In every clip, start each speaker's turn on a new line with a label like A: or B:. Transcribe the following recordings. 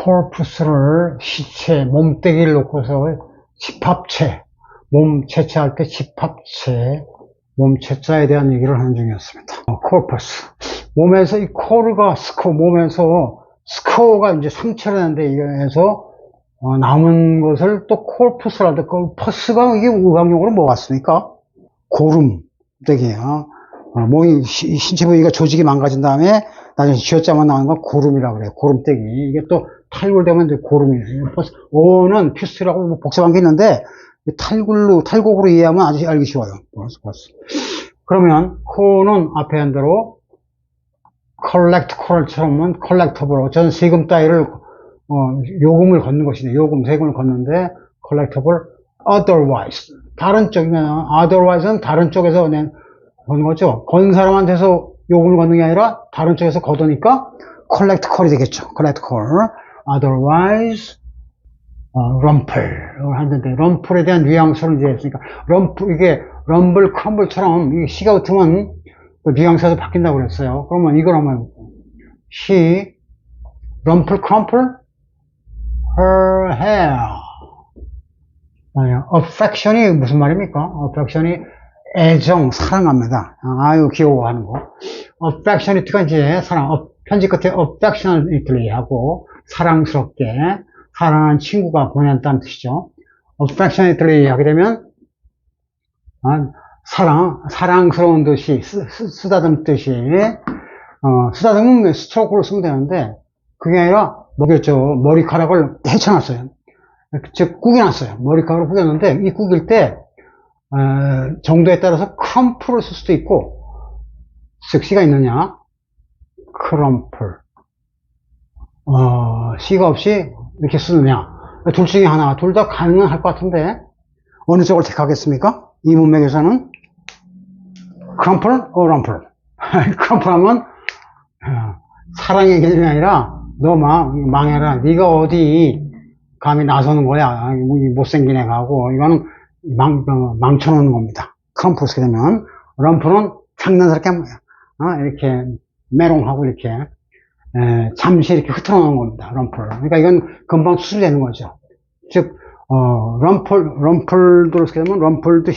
A: corpus를 시체, 몸뚱이를 놓고서 집합체, 몸 채취할 때 집합체, 몸체자에 대한 얘기를 하는 중이었습니다. corpus. 몸에서 이 core가 몸에서 스코어가 이제 상처를 하는데 이거에서 남은 것을 또 corpus를 할 때 그 pus가 이게 의학용어로 뭐 같습니까? 고름되게요. 몸이 신체 부위가 조직이 망가진 다음에 나중에 쥐어짜만 나오는 건 고름이라고 그래요. 고름떼기. 이게 또 탈골되면 이제 고름이에요. 오는 퓨스라고 뭐 복잡한 게 있는데 탈곡으로 이해하면 아주 알기 쉬워요. 그러면 코는 앞에 한 대로 collect 콜처럼은 collectible. 저는 세금 따위를 요금을 걷는 것이네. 세금을 걷는데 collectible otherwise. 다른 쪽이면 otherwise는 다른 쪽에서 걷는 거죠. 건 사람한테서 요금을 걷는 게 아니라 다른 쪽에서 걷으니까 collect call이 되겠죠. collect call. otherwise rumple 하는데 rum플에 대한 뉘앙스를 이제 했으니까 이게 rumble, crumble처럼 시가 붙으면 뉘앙스가 바뀐다고 그랬어요. 그러면 이걸 하면 she rumple crumple her hair. affection이 무슨 말입니까? affection이 애정, 사랑합니다. 아유 귀여워하는 거. affectionate가 이제 편지 끝에 affectionately 하고 사랑스럽게 사랑하는 친구가 보낸다는 뜻이죠. affectionately 하게 되면 사랑스러운 듯이 쓰다듬듯이 쓰다듬으면 스트로크로 쓰면 되는데 그게 아니라 머리카락을 헤쳐놨어요. 즉 구겨놨어요. 머리카락을 구겼는데 이 구길 때 정도에 따라서 크럼플을 쓸 수도 있고 즉 C가 있느냐 크럼플 C가 없이 이렇게 쓰느냐 둘 중에 하나 둘 다 가능할 것 같은데 어느 쪽을 택하겠습니까? 이 문맥에서는 크럼플 럼플 크럼플 하면 사랑의 개념이 아니라 너 망해라 네가 어디 감히 나서는 거야 못생긴 애가 하고 이거는 망쳐놓는 겁니다. 크럼플 쓰게 되면 럼플은 장난스럽게 이렇게 메롱하고 이렇게 잠시 이렇게 흐트러놓은 겁니다. 럼플. 그러니까 이건 금방 수술되는 거죠. 즉 럼플도 쓰게 되면 럼플드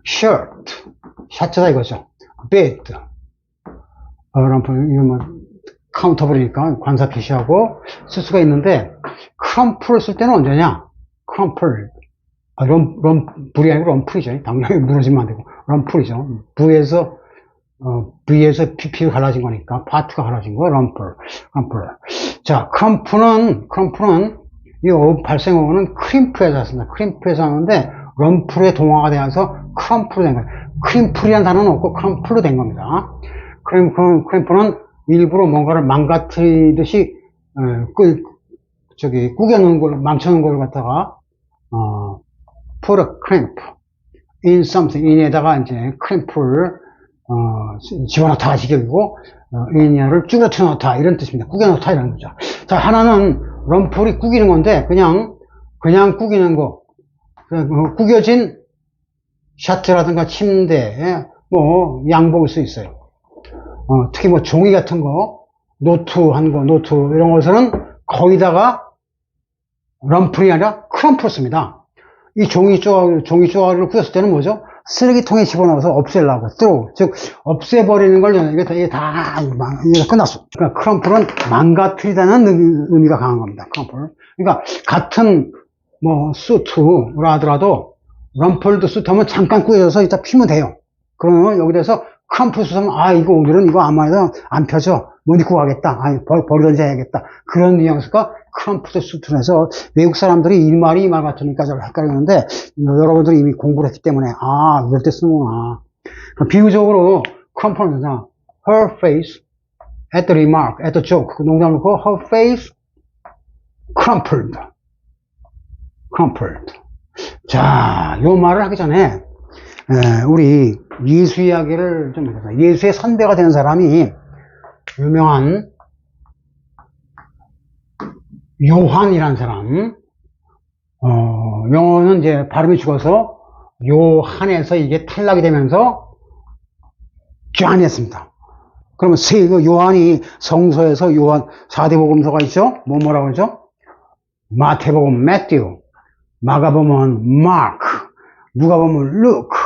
A: 셔츠 셔츠다 이거죠. 베드 럼플 이건 카운터블이니까 관사 표시하고 쓸 수가 있는데 크럼플을 쓸 때는 언제냐? 크럼플 럼플이 아니고 럼플이죠. 당연히 무너지면 안 되고 럼플이죠. V에서 PP로 갈라진 거니까 파트가 갈라진 거예요. 럼플. 자, 크럼플은 이 발생어는 크림프에서 왔습니다. 크림프에서 왔는데 럼플의 동화가 되어서 크럼플로 된 거예요. 크림플이라는 단어는 없고 크럼플로 된 겁니다. 크림플은 일부러 뭔가를 망가뜨리듯이 구겨놓은 걸 망쳐놓은 걸 갖다가 put a crimp in something in에다가 이제 crimp를 집어넣다 직역이고 in을 쭈그러뜨려 넣다 이런 뜻입니다. 구겨놓다 이런 거죠. 자, 하나는 럼플이 구기는 건데 그냥 구기는 거 구겨진 샤트라든가 침대 뭐 양복일 수 있어요. 특히 뭐 종이 같은 거 노트 이런 것은 거기다가 럼플이 아니라 크럼플을 씁니다. 이 종이 조각을 구겼을 때는 뭐죠? 쓰레기통에 집어넣어서 없애려고 즉 없애버리는 걸 이게 다 끝났어. 그러니까 크럼플은 망가뜨리다는 의미가 강한 겁니다. 크럼플. 그러니까 같은 뭐 수트라 하더라도 럼플드 수트 하면 잠깐 구겨져서 이따 피면 돼요. 그러면 여기 대해서 크럼플 수트하면 오늘은 이거 아마 안 펴져. 못 입고 가겠다. 버리던지 해야겠다. 그런 뉘앙스가 크럼플드 수트로 해서 외국 사람들이 이 말이 이 말 같으니까 잘 헷갈리는데 여러분들이 이미 공부를 했기 때문에 이럴 때 쓰는구나. 비유적으로 크럼플은 her face at the remark, at the joke 농담을 넣고 her face crumpled. 자, 요 말을 하기 전에 우리 예수 이야기를 좀 해보자. 예수의 선배가 된 사람이 유명한 요한이라는 사람, 영어는 이제 발음이 죽어서 요한에서 이게 탈락이 되면서 쟈니 했습니다. 그러면 요한이 성서에서 요한 4대 복음서가 있죠? 뭐라고 그러죠? 마태복음, 매튜, 마가복음은 마크, 누가복음은 루크,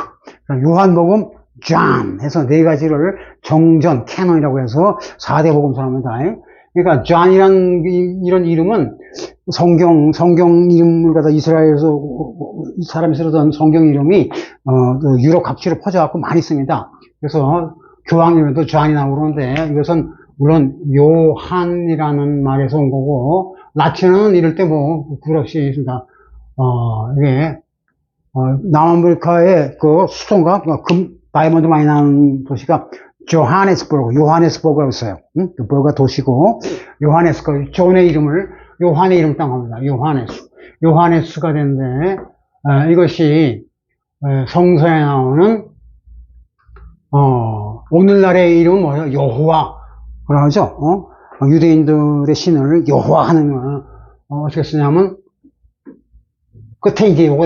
A: 요한복음, 존 해서 네 가지를 정전, 캐논이라고 해서 4대 복음서를 합니다. 그러니까 존이란 이런 이름은 성경 이름을 갖다 이스라엘에서 사람이 쓰던 성경 이름이 유럽 각지로 퍼져갖고 많이 씁니다. 그래서 교황 이름도 존이 나오고 그러는데 이것은 물론 요한이라는 말에서 온 거고 라틴어는 이럴 때 뭐 그렇지 있습니다. 이게 남아메리카의 그 수도인가 다이아몬드 많이 나는 도시가 요하네스버그라고 써요. 그 버가 도시고 요하네스버그 존의 이름을 요한의 이름 땅 합니다. 요하네스가 되는데 이것이 성서에 나오는 오늘날의 이름은 뭐예요? 여호와 그러죠. 유대인들의 신을 여호와 하는 어떻게 쓰냐면 끝에 이제 요거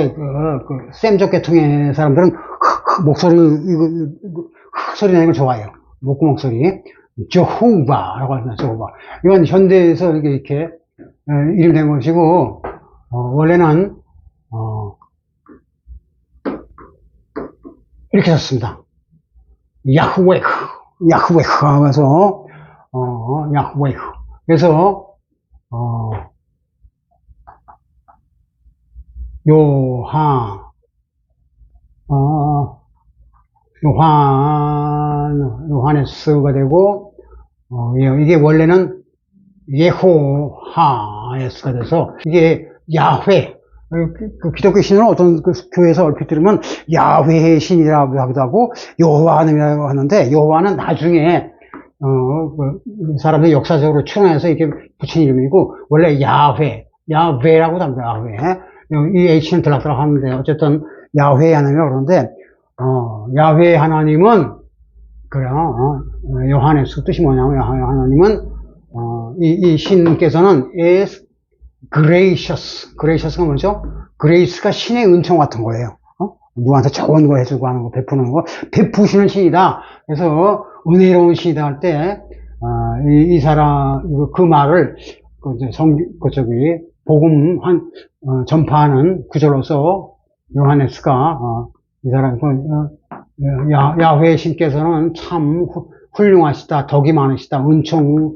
A: 샘족 계통의 사람들은 목소리 흑소리 내는 걸 좋아해요. 목구멍 소리. 저호바라고 합니다. 저호바. 이건 현대에서 이렇게 이름 된 것이고 원래는 이렇게 썼습니다. 야흐웨흐 하면서 야흐웨흐. 그래서 요하네스가 되고, 이게 원래는 예호하네스가 돼서, 이게 야훼, 그 기독교 신은 어떤 그 교회에서 얼핏 들으면 야훼의 신이라고 하기도 하고, 여호와라고 하는데, 여호와는 나중에, 사람들이 역사적으로 추론해서 이렇게 붙인 이름이고, 원래 야훼라고도 합니다, 야훼. 이 H는 들락들락 하는데, 어쨌든, 야훼 하나님이라고 그러는데, 야훼 하나님은, 그래요, 요하네스 뜻이 뭐냐면, 야훼 하나님은, 이 신께서는 is gracious가 뭐죠? grace가 신의 은총 같은 거예요. 누구한테 좋은 거 해주고 하는 거, 베푸는 거, 베푸시는 신이다. 그래서, 은혜로운 신이다 할 때, 이 사람, 그 말을, 복음 전파하는 구절로서 요하네스가 이 사람 야훼 신께서는 참 훌륭하시다, 덕이 많으시다, 은총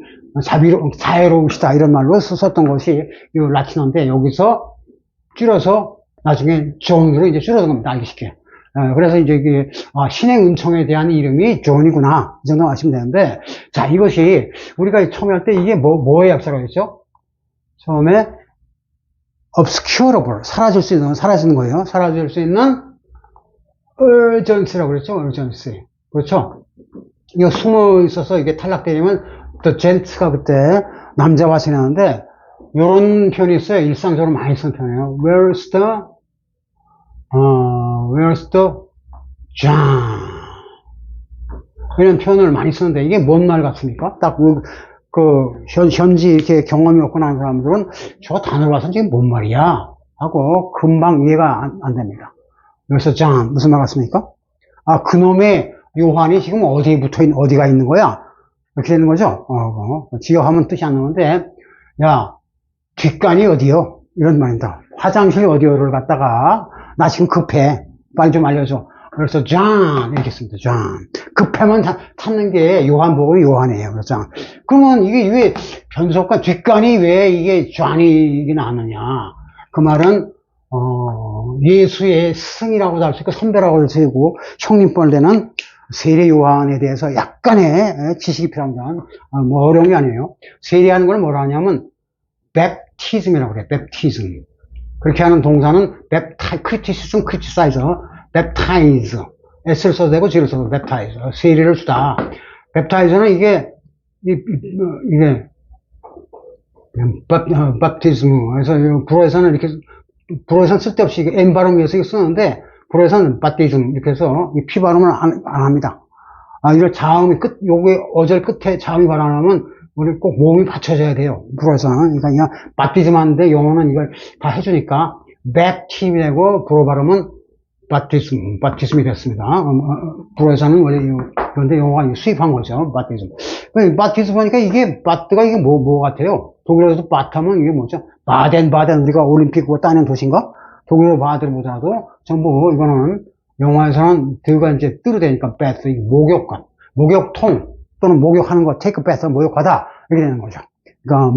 A: 자애로우시다 이런 말로 썼던 것이 이 라틴어인데 여기서 줄여서 나중에 존으로 이제 줄여둔 겁니다. 알기 쉽게. 그래서 이제 이게 신의 은총에 대한 이름이 존이구나 이 정도 아시면 되는데 자 이것이 우리가 처음에 할 때 이게 뭐의 약자라고 했죠? 처음에 obscurable, 사라지는 거예요. 사라질 수 있는 urgency라고 그랬죠. urgency. 그렇죠. 이거 숨어 있어서 이게 탈락되면 또 gent가 그때 남자와 지나는데 이런 표현이 있어요. 일상적으로 많이 쓰는 표현이에요. Where's the John? 이런 표현을 많이 쓰는데 이게 뭔 말 같습니까? 딱 현지 이렇게 경험이 없고 나는 사람들은 저 단어를 봐서 이게 뭔 말이야? 하고 금방 이해가 안 됩니다. 그래서 John, 무슨 말 같습니까? 그놈의 요한이 지금 어디가 있는 거야? 이렇게 되는 거죠? 지어하면 뜻이 안 나오는데, 야, 뒷간이 어디요? 이런 말입니다. 화장실 어디요를 갖다가, 나 지금 급해. 빨리 좀 알려줘. 그래서 John 이렇게 씁니다. John. 급하면 찾는 게 요한복음이 요한이에요. 그래서 그러면 이게 왜 변속과 뒷간이 왜 이게 John이 나느냐? 그 말은 예수의 스승이라고도 할 수 있고 선배라고도 할 수 있고 형님뻘 되는 세례 요한에 대해서 약간의 지식이 필요합니다. 뭐 어려운 게 아니에요. 세례하는 걸 뭐라 하냐면 baptism이라고 그래요. baptism. 그렇게 하는 동사는 criticism, criticize, baptize. S를 써도 되고 G를 써도 baptize. 세례를 주다. baptize는 이게 baptism. 그래서 불어에서는 쓸데없이 N 발음에서 쓰는데, 불어에서는 baptism. 이렇게 해서 피 발음을 안 합니다. 이걸 자음이 요게 어절 끝에 자음이 발음하면 우리 꼭 모음이 받쳐져야 돼요. 불어에서는. 그러니까 baptism 하는데 영어는 이걸 다 해주니까 baptism이 되고 불어 발음은 바티즘이 됐습니다. 불어에서는 원래 그런데 영어가 수입한 거죠. 바티즘. 바티즘 하니까 이게 바트가 이게 뭐 같아요? 독일어에서 바트하면 이게 뭐죠? 바덴 우리가 올림픽 따는 도시인가? 독일어 바들보다도 전부 이거는 영화에서는 드가 이제 뜨로 되니까 bath, 목욕관, 목욕통 또는 목욕하는 거, take a bath, 목욕하다 이렇게 되는 거죠. 그러니까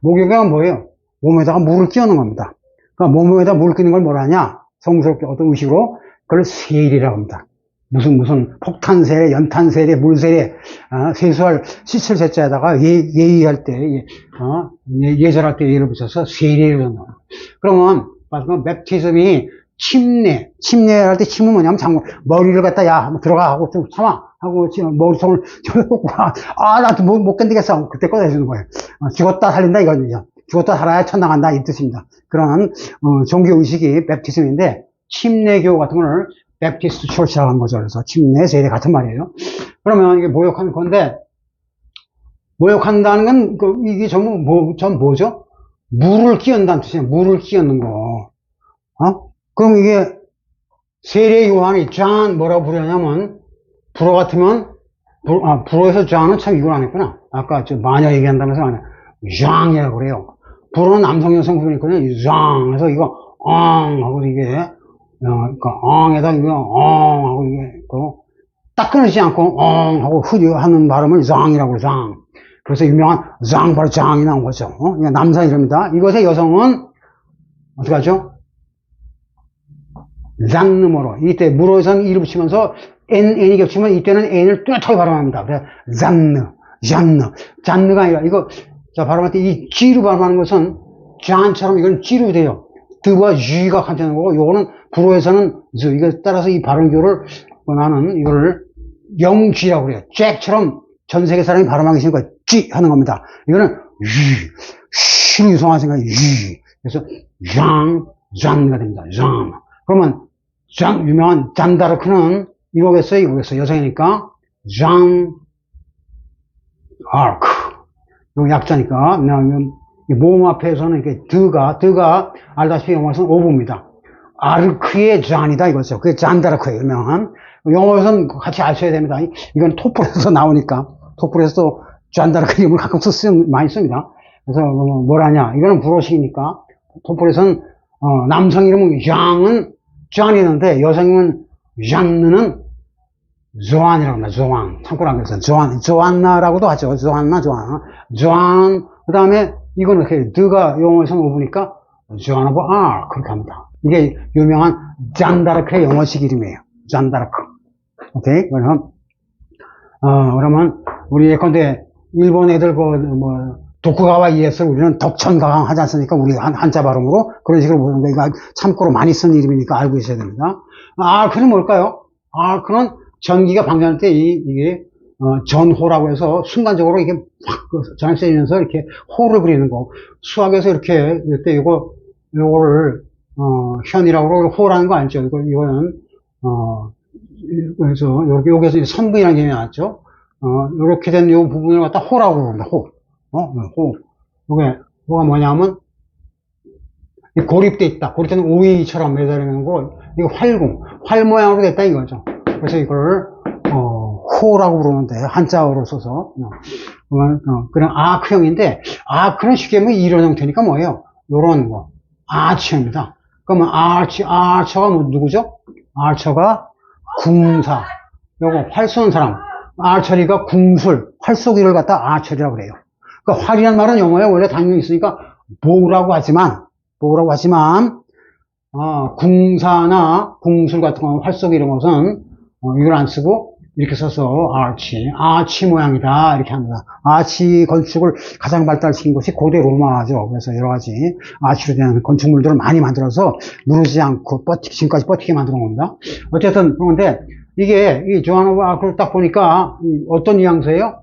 A: 목욕은 뭐예요? 몸에다가 물을 끼얹는 겁니다. 그러니까 몸에다 물 끼는 걸 뭐라 하냐? 성스럽게 어떤 의식으로 그걸 세일이라고 합니다. 무슨 폭탄세례, 연탄세례, 물세례, 세수할 씻을 세자에다가 예의할 때, 예절할 때 예를 붙여서 세례를 하는 거예요. 그러면 맵티즘이 침례할 때 침은 뭐냐면 머리를 갖다 야 한번 들어가 하고 좀 참아 하고 머리통을 꽂고 나도 못 견디겠어 그때 꺼내주는 거예요. 죽었다 살린다 이거죠. 죽었다 살아야 천당한다 이 뜻입니다. 그런 종교 의식이 맵티즘인데 침례교 같은 거를 맵티스트 철치라고 하는 거죠. 그래서 침례 세례 같은 말이에요. 그러면 이게 모욕하는 건데 모욕한다는 건 이게 전부 뭐죠? 물을 끼얹는다는 뜻이에요. 물을 끼얹는 거. 그럼 이게 세례 요한이 존 뭐라고 부르냐면 불어 같으면 불어에서 존은 참 이걸 안 했구나. 아까 마녀 얘기한다면서 안 해. 존이라고 그래요. 불어는 남성 여성 구분이 있거든요. 존 그래서 이거 하고 이게 그러니까 에다 이거 하고 이게 딱 끊어지지 않고 하고 하는 발음을 존이라고 존. 그래서 유명한 장바로 장이 나온 거죠. 남자 이름입니다. 이것의 여성은 어떻게 하죠? 장르모로 이때 물어에서는 이를 붙이면서 n이 겹치면 이때는 n을 뚜렷하게 발음합니다. 그래서 장르가 아니라 이거 자 발음할 때 이 g로 발음하는 것은 잔처럼 이건 g로 돼요. 드와 g가 같은 거고 요거는 불어에서는 이거 따라서 이 발음교를 나는 이거를 영g라고 그래요. 잭처럼 전 세계 사람이 발음하기 싫은 거 g 하는 겁니다. 이거는 쉬로 유성화 생각이 그래서 장가 됩니다. 그러면 유명한 잔다르크는 이거겠어요? 여성이니까 잔 아크 이거 약자니까 모음 앞에서는 이렇게 드가 알다시피 영어에서는 오브입니다. 아르크의 잔이다 이거죠. 그게 잔다르크예요. 유명한 영어에서는 같이 아셔야 됩니다. 이건 토플에서 나오니까 토플에서도 잔다르크 이름을 가끔 많이 씁니다. 그래서 뭐라냐 이거는 불어식이니까 토플에서는 남성 이름은 양은 존이는데 여성 이름은 잔느는 조안이라고 합니다. 조안 참고로 그래서 조안나라고도 하죠. 조안 그 다음에 이거는 이렇게 드가 영어에서는 오브니까 조안 오브 알 그렇게 합니다. 이게 유명한 잔다르크의 영어식 이름이에요. 잔다르크. 오케이 그러면 우리 예컨대 일본 애들 도쿠가와 이에서 우리는 덕천가강 하지 않습니까? 우리 한자 발음으로 그런 식으로 보는데 이거 참고로 많이 쓴 이름이니까 알고 있어야 됩니다. 아크는 뭘까요? 아크는 전기가 방전할 때 이게 전호라고 해서 순간적으로 이게 확 전압 세면서 이렇게 호를 그리는 거. 수학에서 이렇게 이때 요거를 현이라고 그러고 호라는 거 알죠? 이거는 그래서 여기서 선분이라는 개념이 나왔죠. 이렇게 된 요 부분을 갖다 호라고 부릅니다. 호. 이게 뭐가 뭐냐면 고립돼 있다. 고립된 오이처럼 매달리는 거. 이거 활 모양으로 됐다 이거죠. 그래서 이걸 호라고 부르는데 한자어로 써서 그런 아크형인데 아크는 쉽게 하면 이런 형태니까 뭐예요? 요런 거 아치입니다. 그러면 아처가 누구죠? 아처가 궁사. 요거 활 쏘는 사람. 아처리가 궁술, 활 쏘기를 갖다 아처리라고 그래요. 그러니까 활이란 말은 영어에 원래 당연히 있으니까 보우라고 하지만 궁사나 궁술 같은 거 활 쏘기 이런 것은 이걸 안 쓰고 이렇게 써서 아치 모양이다 이렇게 합니다. 아치 건축을 가장 발달시킨 것이 고대 로마죠. 그래서 여러 가지 아치로 된 건축물들을 많이 만들어서 누르지 않고 지금까지 버티게 만드는 겁니다. 어쨌든 그런데 이게 이 조한 오브 아크를 딱 보니까 어떤 뉘앙스예요?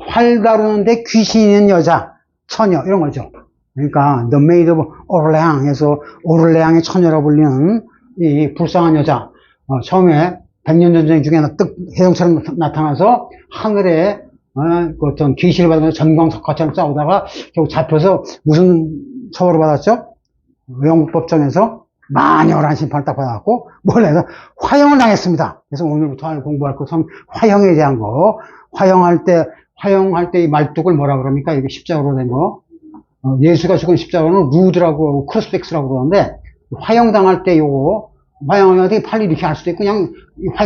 A: 활 다루는데 귀신 있는 여자, 처녀 이런 거죠. 그러니까 The Maid of Orleans 해서 오를레앙의 처녀라고 불리는 이 불쌍한 여자. 처음에 백년 전쟁 중에 해성처럼 나타나서 하늘에 어떤 계시를 받으면서 전광석화처럼 싸우다가 결국 잡혀서 무슨 처벌을 받았죠? 영국법정에서 마녀라는 심판을 딱 받아갖고, 뭘 해서 화형을 당했습니다. 그래서 오늘부터 공부할 것은 화형에 대한 거, 화형할 때 이 말뚝을 뭐라 그럽니까? 이게 십자가로 된 거. 예수가 죽은 십자가는 루드라고, 크로스펙스라고 그러는데, 화형당할 때 요거, 화형할 때 팔 이렇게 할 수도 있고, 그냥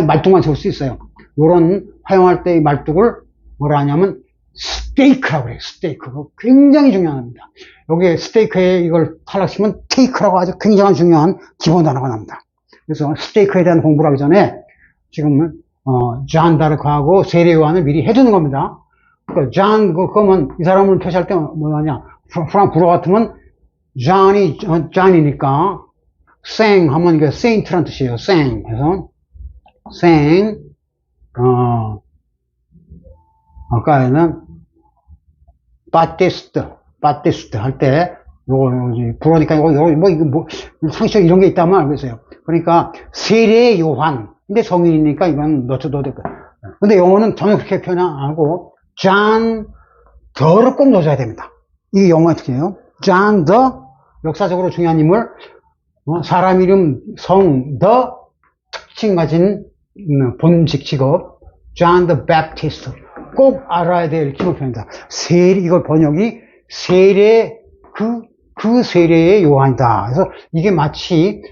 A: 말뚝만 세울 수 있어요. 요런 화형할 때 이 말뚝을 뭐라 하냐면, 스테이크라고 그래요. 스테이크. 굉장히 중요합니다. 여기에 스테이크에 이걸 탈락시키면 테이크라고 아주 굉장히 중요한 기본 단어가 납니다. 그래서 스테이크에 대한 공부를 하기 전에 지금은 존 다르크하고 세례 요한을 미리 해두는 겁니다. 그러니까 그러면 이 사람을 표시할 때 뭐냐? 불어 같으면 존이니까 생 하면 이게 세인트란 뜻이에요. 생. 그래서 생 아까에는 바티스트 할 때, 불어니까 상식적 이런 게 있다면 알겠어요. 그러니까, 세례 요한. 근데 성인이니까 이건 넣어도 될 거야. 근데 영어는 전혀 그렇게 표현 안 하고, 존 더를 꼭 넣어줘야 됩니다. 이게 영어의 특징이에요. 존 더, 역사적으로 중요한 인물, 사람 이름, 성, 더, 특징 가진 본직 직업, 존 더 배프티스트. 꼭 알아야 될 기본 표현이다. 세례, 이걸 번역이 세례, 그 세례의 요한이다. 그래서 이게 마치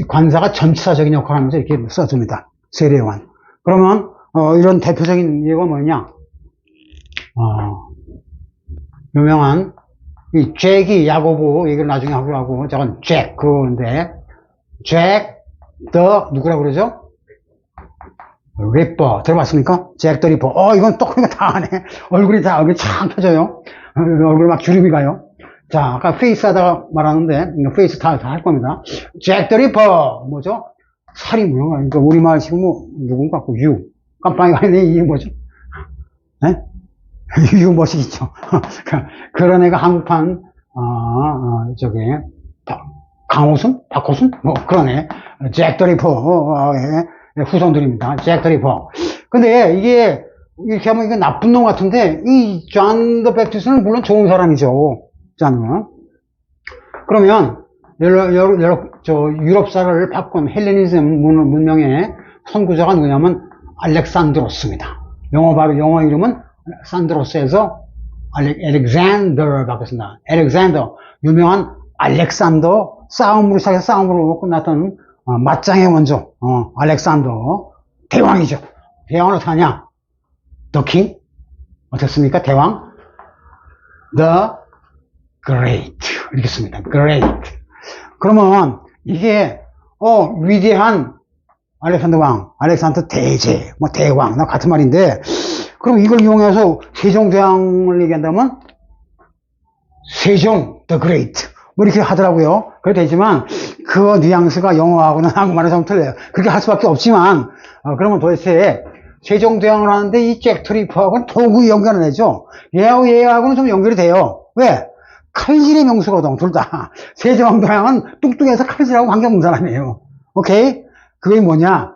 A: 관사가 전치사적인 역할을 하면서 이렇게 써줍니다. 세례 요한. 그러면, 이런 대표적인 예가 뭐냐? 유명한, 이 잭이 야고보 얘기를 나중에 하고, 저건 잭, 그건데, 잭, 더, 누구라고 그러죠? 리퍼 들어봤습니까? 잭 더 리퍼. 이건 또 그거 다 하네. 얼굴이 참 펴져요. 얼굴 막 주름이 가요. 자, 아까 페이스 하다가 말하는데 페이스 다 할 겁니다. 잭 더 리퍼 뭐죠? 살이 뭐야? 그러니까 우리말 지금 누군가 깜빡이가 있네. 이게 뭐죠? 네? 유 멋있죠. 그런 애가 한국판 저게 강호순? 박호순? 그런 애. 잭 더 리퍼. 후손들입니다. 잭 더 리퍼. 근데 이게 이렇게 하면 이게 나쁜 놈 같은데 이 존 더 배프티스트는 물론 좋은 사람이죠. 존은. 그러면 유럽사를 바꾼 헬레니즘 문명의 선구자가 누구냐면 알렉산드로스입니다. 영어 이름은 산드로스에서 알렉산더 바꿨습니다. 알렉산더, 유명한 알렉산더 싸움으로 시작해서 싸움으로 끝났던 맞짱의 원조, 알렉산더, 대왕이죠. 대왕은 어떻게 하냐? The King? 어떻습니까? 대왕? The Great. 이렇게 씁니다. Great. 그러면, 이게, 위대한 알렉산더 왕, 알렉산더 대제, 대왕, 같은 말인데, 그럼 이걸 이용해서 세종대왕을 얘기한다면, 세종, The Great. 이렇게 하더라고요. 그래도 되지만, 그 뉘앙스가 영어하고는 한국말에서 좀 틀려요. 그렇게 할 수밖에 없지만, 그러면 도대체, 세종대왕을 하는데 이 잭 더 리퍼하고는 도구 연결을 내죠. 얘하고는 좀 연결이 돼요. 왜? 칼질의 명수거든, 둘 다. 세종대왕은 뚱뚱해서 칼질하고 관계없는 사람이에요. 오케이? 그게 뭐냐?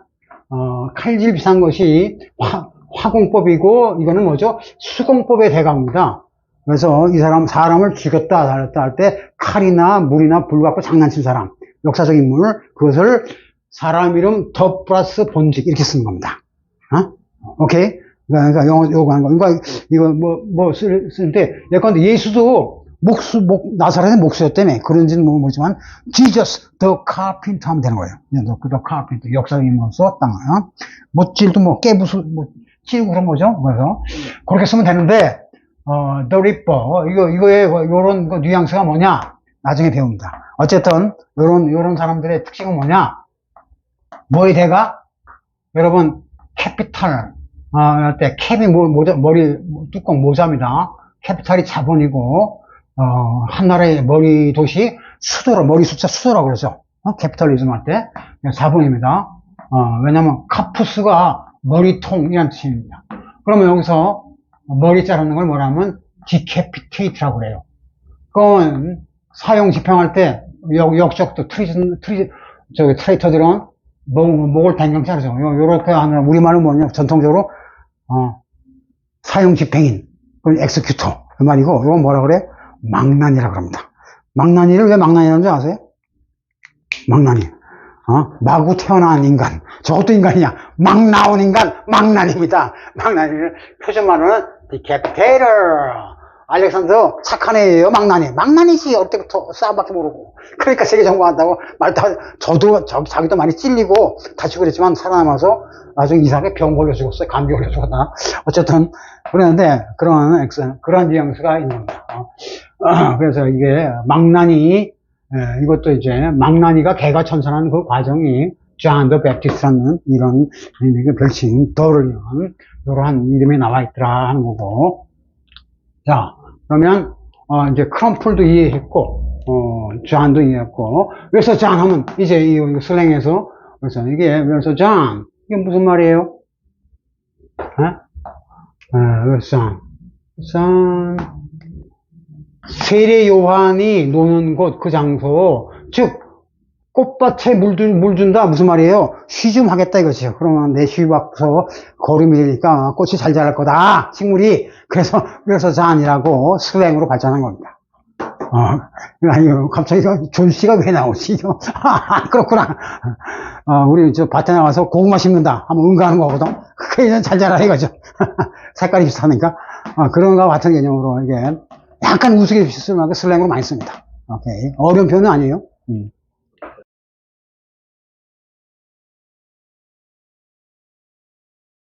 A: 칼질 비싼 것이 화공법이고, 이거는 뭐죠? 수공법의 대가입니다. 그래서 이 사람을 죽였다, 살렸다 할 때 칼이나 물이나 불 갖고 장난친 사람, 역사적 인물, 그것을 사람 이름 더 플러스 본직 이렇게 쓰는 겁니다. 오케이? 그러니까 요거 하는 거. 그러니까 이거 쓰는데, 예컨대 예수도 나사렛의 목수였다며. 그런지는 모르지만, Jesus the Carpenter 하면 되는 거예요. The Carpenter. 역사적 인물로서 딱, 못질도 깨부수, 찌르고 그런 거죠. 그래서, 그렇게 쓰면 되는데, The Ripper. 이거의 요런 뉘앙스가 뭐냐? 나중에 배웁니다. 어쨌든, 요런 사람들의 특징은 뭐냐? 뭐의 대가? 여러분, 캐피탈, 때 캡이 머리, 뚜껑 모자입니다. 캐피탈이 자본이고, 한 나라의 머리 도시, 머리 숫자 수도라고 그러죠. 캐피탈리즘 할 때. 자본입니다. 왜냐면, 카푸스가 머리통이라는 뜻입니다. 그러면 여기서, 머리 자르는 걸 뭐라면, 디캐피테이트라고 그래요. 그건, 사형 집행할 때, 역적도, 트레이터들은, 목을 댕강 자르죠. 요렇게 하는, 우리말은 뭐냐, 전통적으로, 사형 집행인, 그건 엑스큐터, 그 말이고, 이건 뭐라 그래? 망난이라 그럽니다. 망난이를 왜 망난이라는 줄 아세요? 망나니. 마구 태어난 인간. 저것도 인간이냐? 막 나온 인간, 망나니입니다. 망나니를 표준말로는 디캡테이터. 알렉산더 착한 애예요, 망나니. 망나니지, 어릴 때부터 싸움밖에 모르고. 그러니까 세계정보한다고 저도, 자기도 많이 찔리고 다치고 그랬지만 살아남아서 나중에 이상하게 병 걸려 죽었어요. 감기 걸려 죽었나. 어쨌든, 그러는데, 그런 뉘앙스가 있는 겁니다. 그래서 이게 망나니, 이것도 이제 망나니가 개가천선한 그 과정이 존 더 배프티스트라는 이런 별칭, 더를 이런 이러한 이름이 나와 있더라 하는 거고. 자, 그러면 이제 크럼플도 이해했고, 존도 이해했고. 그래서 존 하면 이제 이 슬랭에서 그래서 그래서 존 이게 무슨 말이에요? 그래서 존 세례 요한이 노는 곳, 그 장소, 즉, 꽃밭에 물 준다, 무슨 말이에요? 쉬 좀 하겠다 이거죠. 그러면 내 쉬 받고서 거름이 되니까 꽃이 잘 자랄 거다, 식물이. 그래서 잔이라고 슬랭으로 발전한 겁니다. 아니요, 갑자기 존 씨가 왜 나오지? 그렇구나. 우리 저 밭에 나가서 고구마 심는다 하면 응가하는 거거든. 그게 잘 자라 이거죠. 색깔이 비슷하니까. 그런 거와 같은 개념으로 이게 약간 우스갯소리 쓸 만큼 슬랭으로 많이 씁니다. 오케이. 어려운 표현은 아니에요.